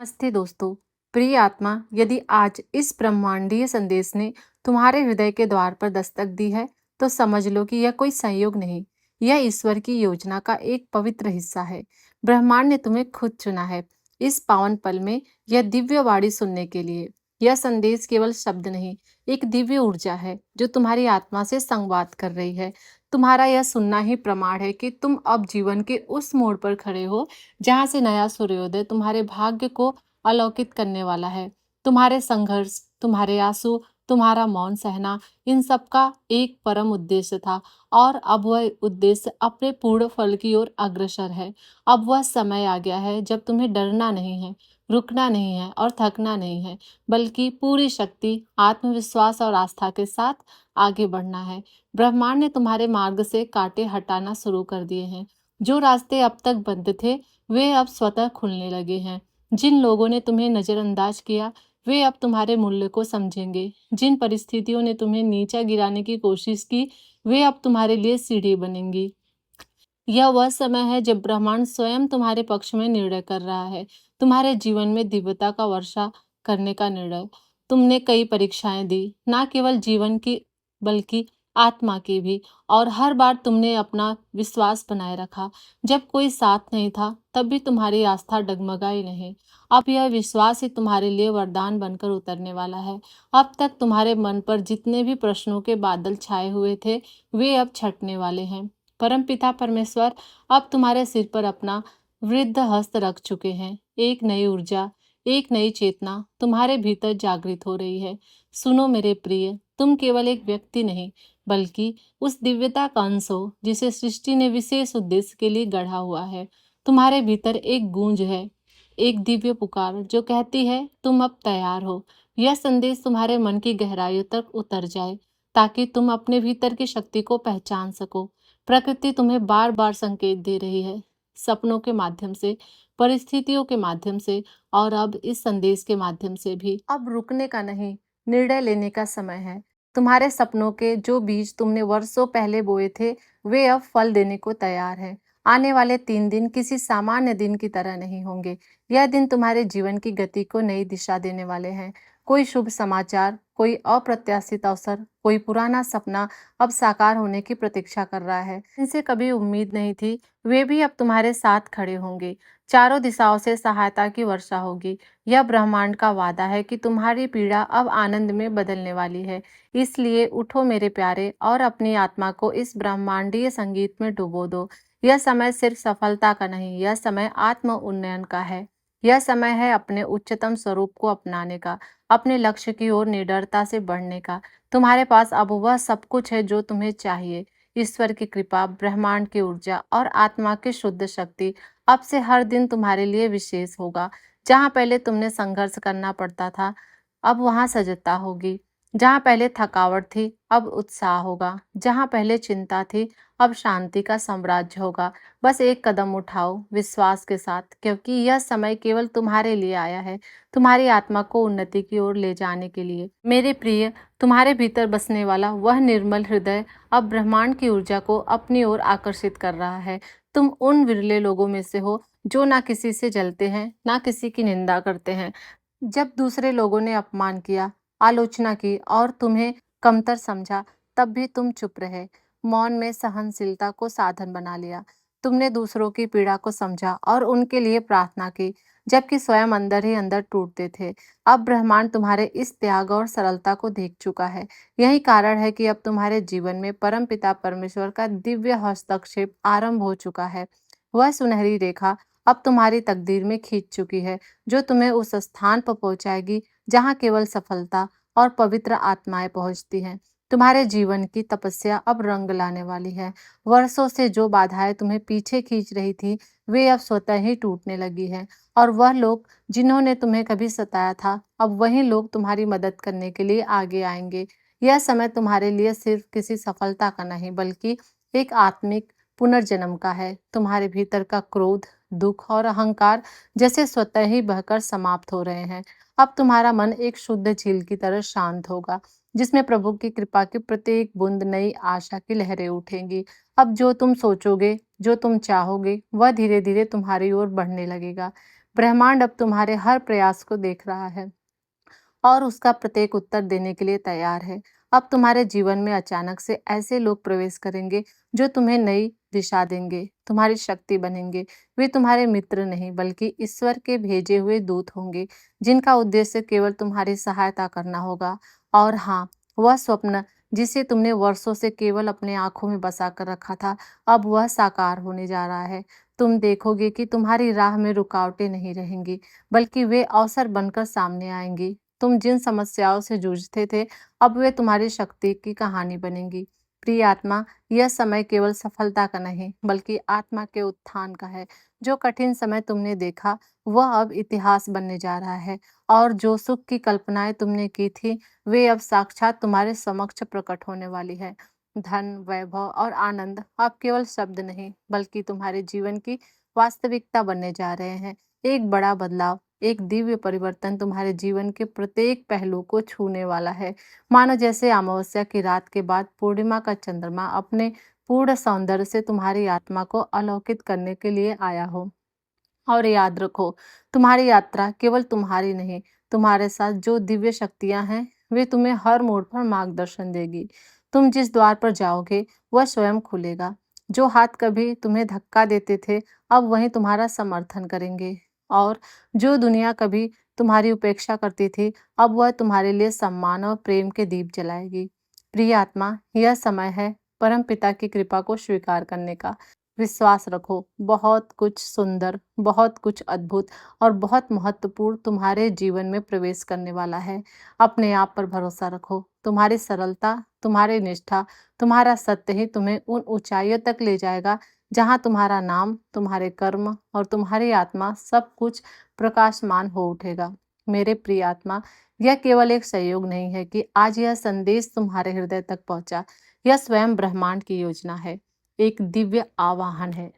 नमस्ते दोस्तों। प्रिय आत्मा, यदि आज इस ब्रह्मांडीय संदेश ने तुम्हारे हृदय के द्वार पर दस्तक दी है, तो समझ लो कि यह कोई संयोग नहीं, यह ईश्वर की योजना का एक पवित्र हिस्सा है। ब्रह्मांड ने तुम्हें खुद चुना है इस पावन पल में यह दिव्य वाणी सुनने के लिए। यह संदेश केवल शब्द नहीं, एक दिव्य ऊर्जा है जो तुम्हारी आत्मा से संवाद कर रही है। तुम्हारा यह सुनना ही प्रमाण है कि तुम अब जीवन के उस मोड़ पर खड़े हो जहाँ से नया सूर्योदय तुम्हारे भाग्य को अलौकित करने वाला है। तुम्हारे संघर्ष, तुम्हारे आंसू, तुम्हारा मौन सहना, इन सब का एक परम उद्देश्य था और अब वह उद्देश्य अपने पूर्ण फल की ओर अग्रसर है। अब वह समय आ गया है जब तुम्हें डरना नहीं है, रुकना नहीं है और थकना नहीं है, बल्कि पूरी शक्ति, आत्मविश्वास और आस्था के साथ आगे बढ़ना है। ब्रह्मांड ने तुम्हारे मार्ग से कांटे हटाना शुरू कर दिए हैं। जो रास्ते अब तक बंद थे, वे अब स्वतः खुलने लगे हैं। जिन लोगों ने तुम्हें नजरअंदाज किया, वे अब तुम्हारे मूल्य को समझेंगे। जिन परिस्थितियों ने तुम्हें नीचा गिराने की कोशिश की, वे अब तुम्हारे लिए सीढ़ी बनेंगी। यह वह समय है जब ब्रह्मांड स्वयं तुम्हारे पक्ष में निर्णय कर रहा है। तुम्हारे जीवन में दिव्यता का वर्षा करने का निर्णय। तुमने कई परीक्षाएं दी, ना केवल जीवन की बल्कि आत्मा की भी, और हर बार तुमने अपना विश्वास बनाए रखा। जब कोई साथ नहीं था, तब भी तुम्हारी आस्था डगमगाई नहीं। अब यह विश्वास ही तुम्हारे लिए वरदान बनकर उतरने वाला है। अब तक तुम्हारे मन पर जितने भी प्रश्नों के बादल छाए हुए थे, वे अब छटने वाले हैं। परमपिता परमेश्वर अब तुम्हारे सिर पर अपना वृद्ध हस्त रख चुके हैं। एक नई ऊर्जा, एक नई चेतना तुम्हारे भीतर जागृत हो रही है। सुनो मेरे प्रिय, तुम केवल एक व्यक्ति नहीं, बल्कि उस दिव्यता का अंश हो जिसे सृष्टि ने विशेष उद्देश्य के लिए गढ़ा हुआ है। तुम्हारे भीतर एक गूंज है, एक दिव्य पुकार जो कहती है तुम अब तैयार हो। यह संदेश तुम्हारे मन की गहराइयों तक उतर जाए, ताकि तुम अपने भीतर की शक्ति को पहचान सको। प्रकृति तुम्हें बार बार संकेत दे रही है, सपनों के माध्यम से, परिस्थितियों के माध्यम से, और अब इस संदेश के माध्यम से भी। अब रुकने का नहीं, निर्णय लेने का समय है। तुम्हारे सपनों के जो बीज तुमने वर्षों पहले बोए थे, वे अब फल देने को तैयार हैं। आने वाले 3 दिन किसी सामान्य दिन की तरह नहीं होंगे। यह दिन तुम्हारे जीवन की गति को नई दिशा देने वाले हैं। कोई शुभ समाचार, कोई अप्रत्याशित अवसर, कोई पुराना सपना अब साकार होने की प्रतीक्षा कर रहा है। इनसे कभी उम्मीद नहीं थी, वे भी अब तुम्हारे साथ खड़े होंगे। चारों दिशाओं से सहायता की वर्षा होगी। यह ब्रह्मांड का वादा है कि तुम्हारी पीड़ा अब आनंद में बदलने वाली है। इसलिए उठो मेरे प्यारे और अपनी आत्मा को इस ब्रह्मांडीय संगीत में डुबो दो। यह समय सिर्फ सफलता का नहीं, यह समय आत्म उन्नयन का है। यह समय है अपने उच्चतम स्वरूप को अपनाने का, अपने लक्ष्य की ओर निडरता से बढ़ने का। तुम्हारे पास अब वह सब कुछ है जो तुम्हें चाहिए। ईश्वर की कृपा, ब्रह्मांड की ऊर्जा और आत्मा की शुद्ध शक्ति। अब से हर दिन तुम्हारे लिए विशेष होगा। जहाँ पहले तुमने संघर्ष करना पड़ता था, अब वहाँ सजगता होगी। जहाँ पहले थकावट थी, अब उत्साह होगा। जहाँ पहले चिंता थी, अब शांति का साम्राज्य होगा। बस एक कदम उठाओ विश्वास के साथ, क्योंकि यह समय केवल तुम्हारे लिए आया है, तुम्हारी आत्मा को उन्नति की ओर ले जाने के लिए। मेरे प्रिय, तुम्हारे भीतर बसने वाला वह निर्मल हृदय अब ब्रह्मांड की ऊर्जा को अपनी ओर आकर्षित कर रहा है। तुम उन विरले लोगों में से हो जो ना किसी से जलते हैं, ना किसी की निंदा करते हैं। जब दूसरे लोगों ने अपमान किया, आलोचना की और तुम्हें कमतर समझा, तब भी तुम चुप रहे। मौन में सहनशीलता को साधन बना लिया। तुमने दूसरों की पीड़ा को समझा और उनके लिए प्रार्थना की, जबकि स्वयं अंदर ही अंदर टूटते थे। अब ब्रह्मांड तुम्हारे इस त्याग और सरलता को देख चुका है। यही कारण है कि अब तुम्हारे जीवन में परमपिता परमेश्वर का दिव्य हस्तक्षेप आरंभ हो चुका है। वह सुनहरी रेखा अब तुम्हारी तकदीर में खींच चुकी है, जो तुम्हें उस स्थान पर पहुंचाएगी जहां केवल सफलता और पवित्र आत्माएं पहुंचती हैं। तुम्हारे जीवन की तपस्या अब रंग लाने वाली है। वर्षों से जो बाधाएं तुम्हें पीछे खींच रही थी, वे अब स्वतः ही टूटने लगी हैं। और वह लोग जिन्होंने तुम्हें कभी सताया था, अब वही लोग तुम्हारी मदद करने के लिए आगे आएंगे। यह समय तुम्हारे लिए सिर्फ किसी सफलता का नहीं, बल्कि एक आत्मिक पुनर्जन्म का है। तुम्हारे भीतर का क्रोध, दुख और अहंकार जैसे स्वतः ही बहकर समाप्त हो रहे हैं। अब तुम्हारा मन एक शुद्ध झील की तरह शांत होगा, जिसमें प्रभु की कृपा की प्रत्येक बूंद नई आशा की लहरें उठेंगी। अब जो तुम सोचोगे, जो तुम चाहोगे, वह धीरे धीरे तुम्हारी ओर बढ़ने लगेगा। ब्रह्मांड अब तुम्हारे हर प्रयास को देख रहा है और उसका प्रत्येक उत्तर देने के लिए तैयार है। अब तुम्हारे जीवन में अचानक से ऐसे लोग प्रवेश करेंगे जो तुम्हें नई दिशा देंगे, तुम्हारी शक्ति बनेंगे। वे तुम्हारे मित्र नहीं बल्कि ईश्वर के भेजे हुए दूत होंगे, जिनका उद्देश्य केवल तुम्हारी सहायता करना होगा। और हाँ, वह स्वप्न जिसे तुमने वर्षों से केवल अपने आंखों में बसा कर रखा था, अब वह साकार होने जा रहा है। तुम देखोगे कि तुम्हारी राह में रुकावटें नहीं रहेंगी, बल्कि वे अवसर बनकर सामने आएंगी। तुम जिन समस्याओं से जूझते थे, अब वे तुम्हारी शक्ति की कहानी बनेंगी। प्रिय आत्मा, यह समय केवल सफलता का नहीं, बल्कि आत्मा के उत्थान का है। जो कठिन समय तुमने देखा, वह अब इतिहास बनने जा रहा है, और जो सुख की कल्पनाएं तुमने की थी, वे अब साक्षात तुम्हारे समक्ष प्रकट होने वाली है। धन, वैभव और आनंद अब केवल शब्द नहीं, बल्कि तुम्हारे जीवन की वास्तविकता बनने जा रहे हैं। एक बड़ा बदलाव, एक दिव्य परिवर्तन तुम्हारे जीवन के प्रत्येक पहलू को छूने वाला है। मानो जैसे अमावस्या की रात के बाद पूर्णिमा का चंद्रमा अपने पूर्ण सौंदर्य से तुम्हारी आत्मा को अलौकित करने के लिए आया हो। और याद रखो, तुम्हारी यात्रा केवल तुम्हारी नहीं, तुम्हारे साथ जो दिव्य शक्तियां हैं, वे तुम्हें हर मोड़ पर मार्गदर्शन देगी। तुम जिस द्वार पर जाओगे, वह स्वयं खुलेगा। जो हाथ कभी तुम्हें धक्का देते थे, अब वहीं तुम्हारा समर्थन करेंगे। और जो दुनिया कभी तुम्हारी उपेक्षा करती थी, अब वह तुम्हारे लिए सम्मान और प्रेम के दीप जलाएगी। प्रिय आत्मा, यह समय है परम पिता की कृपा को स्वीकार करने का। विश्वास रखो, बहुत कुछ सुंदर, बहुत कुछ अद्भुत और बहुत महत्वपूर्ण तुम्हारे जीवन में प्रवेश करने वाला है। अपने आप पर भरोसा रखो। तुम्हारी सरलता, तुम्हारी निष्ठा, तुम्हारा सत्य ही तुम्हें उन ऊंचाइयों तक ले जाएगा जहां तुम्हारा नाम, तुम्हारे कर्म और तुम्हारी आत्मा सब कुछ प्रकाशमान हो उठेगा। मेरे प्रिय आत्मा, यह केवल एक सहयोग नहीं है कि आज यह संदेश तुम्हारे हृदय तक पहुंचा। यह स्वयं ब्रह्मांड की योजना है, एक दिव्य आवाहन है।